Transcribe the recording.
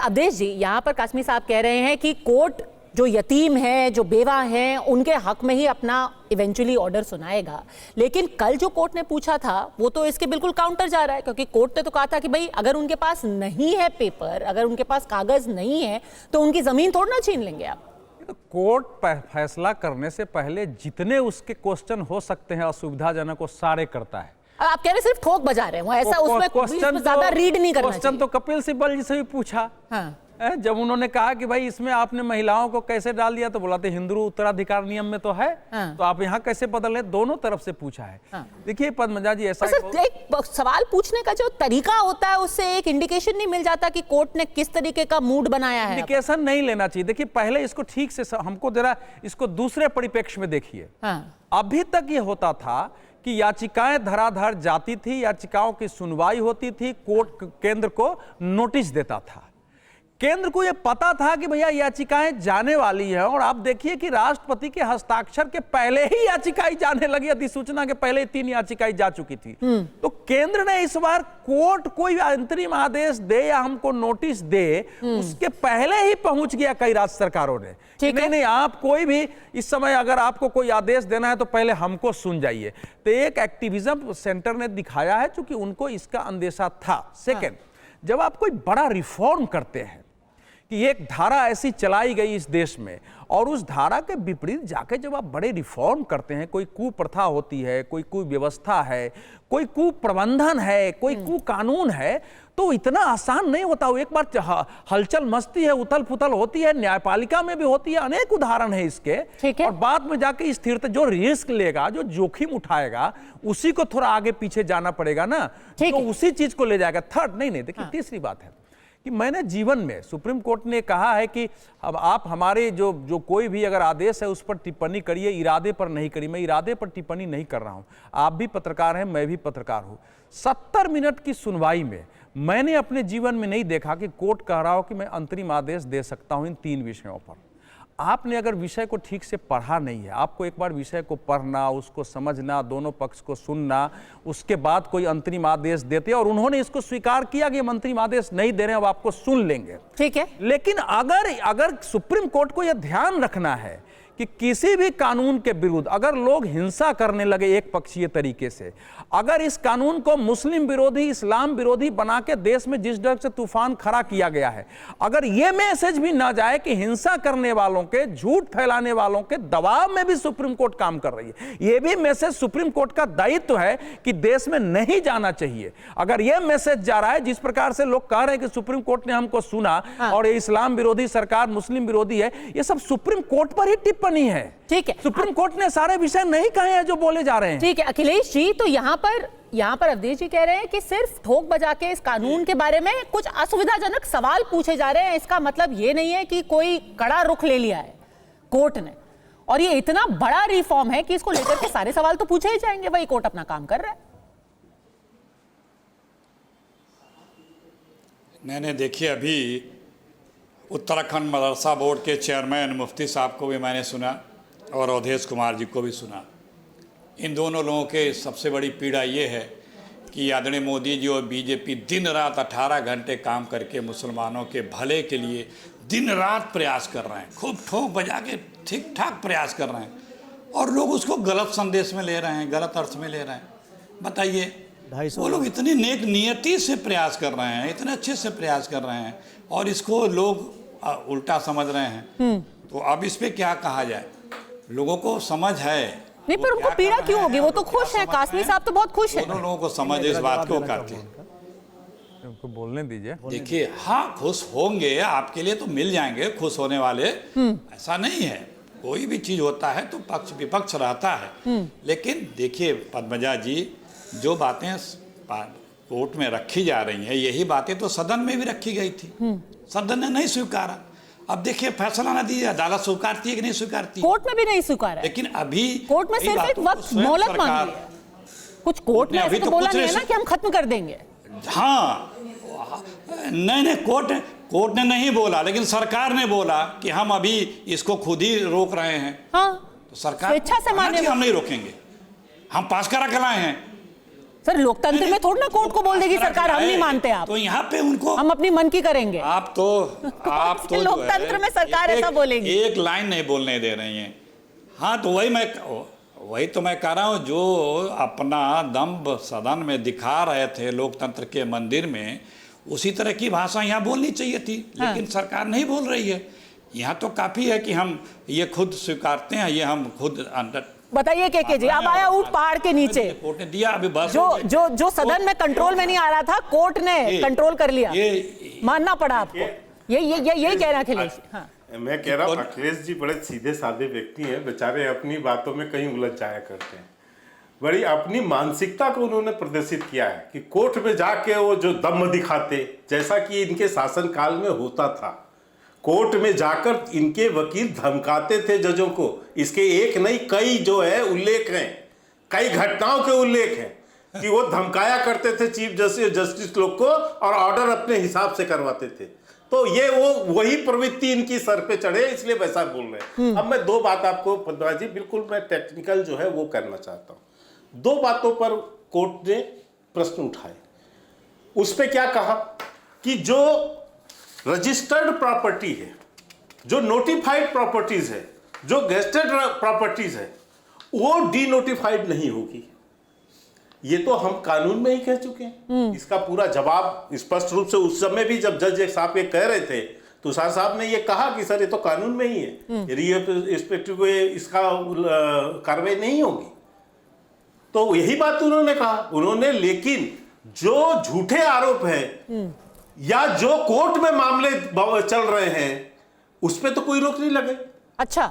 अवधेश जी, यहाँ पर कासमी साहब कह रहे हैं कि कोर्ट जो यतीम है, जो बेवा हैं, उनके हक में ही अपना इवेंचुअली ऑर्डर सुनाएगा। लेकिन कल जो कोर्ट ने पूछा था वो तो इसके बिल्कुल काउंटर जा रहा है, क्योंकि कोर्ट ने तो कहा था कि भाई अगर उनके पास नहीं है पेपर, अगर उनके पास कागज नहीं है तो उनकी जमीन थोड़ा ना छीन लेंगे आप। तो कोर्ट फैसला करने से पहले जितने उसके क्वेश्चन हो सकते हैं असुविधाजनक वो सारे करता है। आप कह रहे सिर्फ ठोक बजा रहे हैं, वो ऐसा उसमें क्वेश्चन ज्यादा रीड नहीं करना चाहिए। क्वेश्चन तो कपिल सिब्बल जी से भी पूछा। हाँ। जब उन्होंने कहा कि भाई इसमें आपने महिलाओं को कैसे डाल दिया, तो बोला था हिंदू उत्तराधिकार नियम में तो है। हाँ। तो आप यहाँ कैसे बदले, दोनों तरफ से पूछा है। हाँ। देखिए पद्मजा जी, ऐसा एक सवाल पूछने का जो तरीका होता है उससे एक इंडिकेशन नहीं मिल जाता कि कोर्ट ने किस तरीके का मूड बनाया है? इंडिकेशन नहीं लेना चाहिए। देखिए पहले इसको ठीक से हमको जरा इसको दूसरे परिप्रेक्ष्य में देखिए। अभी तक ये होता था कि याचिकाएं धराधर जाती थी, याचिकाओं की सुनवाई होती थी, कोर्ट केंद्र को नोटिस देता था। केंद्र को यह पता था कि भैया याचिकाएं जाने वाली है, और आप देखिए कि राष्ट्रपति के हस्ताक्षर के पहले ही याचिकाएं जाने लगी। अधिसूचना के पहले 3 याचिकाएं जा चुकी थी। तो केंद्र ने इस बार कोर्ट कोई अंतरिम आदेश दे या हमको नोटिस दे, उसके पहले ही पहुंच गया कई राज्य सरकारों ने। नहीं, आप कोई भी इस समय अगर आपको कोई आदेश देना है तो पहले हमको सुन जाइए। तो एक एक्टिविज्म सेंटर ने दिखाया है, चूंकि उनको इसका अंदेशा था। सेकेंड, जब आप कोई बड़ा रिफॉर्म करते हैं कि एक धारा ऐसी चलाई गई इस देश में, और उस धारा के विपरीत जाके जब आप बड़े रिफॉर्म करते हैं, कोई कुप्रथा होती है, कोई कुव्यवस्था है, कोई कुप्रबंधन है, कोई कुकानून है, तो इतना आसान नहीं होता। वो एक बार हलचल मस्ती है, उथल पुथल होती है, न्यायपालिका में भी होती है, अनेक उदाहरण है इसके। और बाद में जाके स्थिरता, जो रिस्क लेगा, जो जोखिम उठाएगा, उसी को थोड़ा आगे पीछे जाना पड़ेगा ना, तो उसी चीज को ले जाएगा। थर्ड, नहीं देखिए, तीसरी बात है कि मैंने जीवन में, सुप्रीम कोर्ट ने कहा है कि अब आप हमारे जो कोई भी अगर आदेश है उस पर टिप्पणी करिए, इरादे पर नहीं करिए। मैं इरादे पर टिप्पणी नहीं कर रहा हूं। आप भी पत्रकार हैं, मैं भी पत्रकार हूं। 70 मिनट की सुनवाई में मैंने अपने जीवन में नहीं देखा कि कोर्ट कह रहा हो कि मैं अंतरिम आदेश दे सकता हूं इन 3 विषयों पर। आपने अगर विषय को ठीक से पढ़ा नहीं है, आपको एक बार विषय को पढ़ना, उसको समझना, दोनों पक्ष को सुनना, उसके बाद कोई अंतरिम आदेश देते, और उन्होंने इसको स्वीकार किया कि हम अंतरिम आदेश नहीं दे रहे हैं, अब आपको सुन लेंगे, ठीक है। लेकिन अगर सुप्रीम कोर्ट को यह ध्यान रखना है कि किसी भी कानून के विरुद्ध अगर लोग हिंसा करने लगे एक पक्षीय तरीके से, अगर इस कानून को मुस्लिम विरोधी, इस्लाम विरोधी बना के देश में जिस ढंग से तूफान खड़ा किया गया है, अगर यह मैसेज भी ना जाए कि हिंसा करने वालों के, झूठ फैलाने वालों के दबाव में भी सुप्रीम कोर्ट काम कर रही है, यह भी मैसेज सुप्रीम कोर्ट का दायित्व है कि देश में नहीं जाना चाहिए। अगर यह मैसेज जा रहा है, जिस प्रकार से लोग कह रहे हैं कि सुप्रीम कोर्ट ने हमको सुना और ये इस्लाम विरोधी सरकार मुस्लिम विरोधी है, यह सब सुप्रीम कोर्ट पर ही टिप्पणी है। ठीक है, सुप्रीम कोर्ट ने सारे विषय नहीं कहे हैं जो बोले जा रहे हैं। ठीक है अखिलेश जी, तो यहाँ पर अवधेश जी कह रहे हैं कि सिर्फ ठोक बजा के इस कानून के बारे में कुछ असुविधाजनक सवाल पूछे जा रहे हैं। इसका मतलब ये नहीं है कि कोई कड़ा रुख ले लिया है कोर्ट ने, और ये इतना बड़ा रिफॉर्म है कि इसको लेकर के सारे सवाल तो पूछे ही जाएंगे। वही कोर्ट अपना काम कर रहा है। मैंने देखिए अभी उत्तराखंड मदरसा बोर्ड के चेयरमैन मुफ्ती साहब को भी मैंने सुना और अवधेश कुमार जी को भी सुना। इन दोनों लोगों के सबसे बड़ी पीड़ा ये है कि आदरणीय मोदी जी और बीजेपी दिन रात 18 घंटे काम करके मुसलमानों के भले के लिए दिन रात प्रयास कर रहे हैं, खूब ठोक बजा के ठीक ठाक प्रयास कर रहे हैं, और लोग उसको गलत संदेश में ले रहे हैं, गलत अर्थ में ले रहे हैं। बताइए, वो लोग इतनी नेक नियति से प्रयास कर रहे हैं, इतने अच्छे से प्रयास कर रहे हैं, और इसको लोग उल्टा समझ रहे हैं। तो अब इस पे क्या कहा जाए? लोगों को समझ है नहीं, पर उनको पीड़ा क्यों होगी? वो तो खुश है, कासमी साहब तो बहुत खुश है। दोनों लोगों को समझ इस बात को करते हैं। उनको बोलने दीजिए। देखिए, हाँ खुश होंगे, आपके लिए तो मिल जाएंगे खुश होने वाले, ऐसा नहीं है। कोई भी चीज होता है तो पक्ष विपक्ष रहता है, लेकिन देखिए पद्मजा जी, जो बातें कोर्ट में रखी जा रही हैं, यही बातें तो सदन में भी रखी गई थी, सदन ने नहीं स्वीकारा। अब देखिए फैसला ना दीजिए, अदालत स्वीकारती है कि नहीं स्वीकारती? कोर्ट में भी नहीं स्वीकारा, लेकिन अभी कोर्ट में सिर्फ एक वक्त मोहलत मांगी है। कुछ कोर्ट ने अभी तो बोला नहीं है ना कि हम खत्म कर देंगे। हाँ, नहीं, कोर्ट ने नहीं बोला, लेकिन सरकार ने बोला कि हम अभी इसको खुद ही रोक रहे हैं। हाँ, तो सरकार स्वेच्छा से माने, हम नहीं रोकेंगे, हम पास करा के लाए हैं, सर लोकतंत्र में थोड़ा ना कोर्ट को बोल देगी सरकार हम नहीं मानते आप, तो यहाँ पे उनको हम अपनी मन की करेंगे। आप तो जो है, लोकतंत्र में सरकार ऐसा बोलेगी, एक लाइन नहीं बोलने दे रही हैं। हाँ तो वही तो मैं कह रहा हूँ, जो अपना दम्भ सदन में दिखा रहे थे लोकतंत्र के मंदिर में, उसी तरह की भाषा यहाँ बोलनी चाहिए थी, लेकिन सरकार नहीं बोल रही है। यहाँ तो काफी है कि हम ये खुद स्वीकारते हैं, ये हम खुद अंडर। बताइए के जी, अब आया ऊंट पहाड़ के नीचे, कोर्ट ने दिया अभी बस, जो सदन में कंट्रोल में नहीं आ रहा था, कोर्ट ने कंट्रोल कर लिया, मानना पड़ा आपको। यही कह रहा अखिलेश। हाँ। मैं कह रहा हूँ अखिलेश जी बड़े सीधे साधे व्यक्ति हैं, बेचारे अपनी बातों में कहीं उलझ जाया करते हैं। बड़ी अपनी मानसिकता को उन्होंने प्रदर्शित किया है कि कोर्ट में जाके वो जो दम दिखाते, जैसा कि इनके शासनकाल में होता था, कोर्ट में जाकर इनके वकील धमकाते थे जजों को। इसके एक नहीं कई जो है उल्लेख हैं, कई घटनाओं के उल्लेख हैं कि वो धमकाया करते थे चीफ जस्टिस लोग को और ऑर्डर अपने हिसाब से करवाते थे। तो ये वही प्रवृत्ति इनकी सर पे चढ़े, इसलिए वैसा बोल रहे हैं। अब मैं दो बात आपको पद्मा जी, बिल्कुल मैं टेक्निकल जो है वो करना चाहता हूँ। दो बातों पर कोर्ट ने प्रश्न उठाए। उस पे क्या कहा कि जो रजिस्टर्ड प्रॉपर्टी है, जो नोटिफाइड प्रॉपर्टीज है, जो गेस्टेड प्रॉपर्टीज है, वो डीनोटिफाइड नहीं होगी। ये तो हम कानून में ही कह चुके हैं। इसका पूरा जवाब स्पष्ट रूप से उस समय भी जब जज साहब ये कह रहे थे, तुषार साहब ने ये कहा कि सर ये तो कानून में ही है, रिस्पेक्टिव इसका कार्रवाई नहीं होगी। तो यही बात उन्होंने कहा उन्होंने, लेकिन जो झूठे आरोप है या जो कोर्ट में मामले चल रहे हैं, उस पर तो कोई रोक नहीं लगे। अच्छा,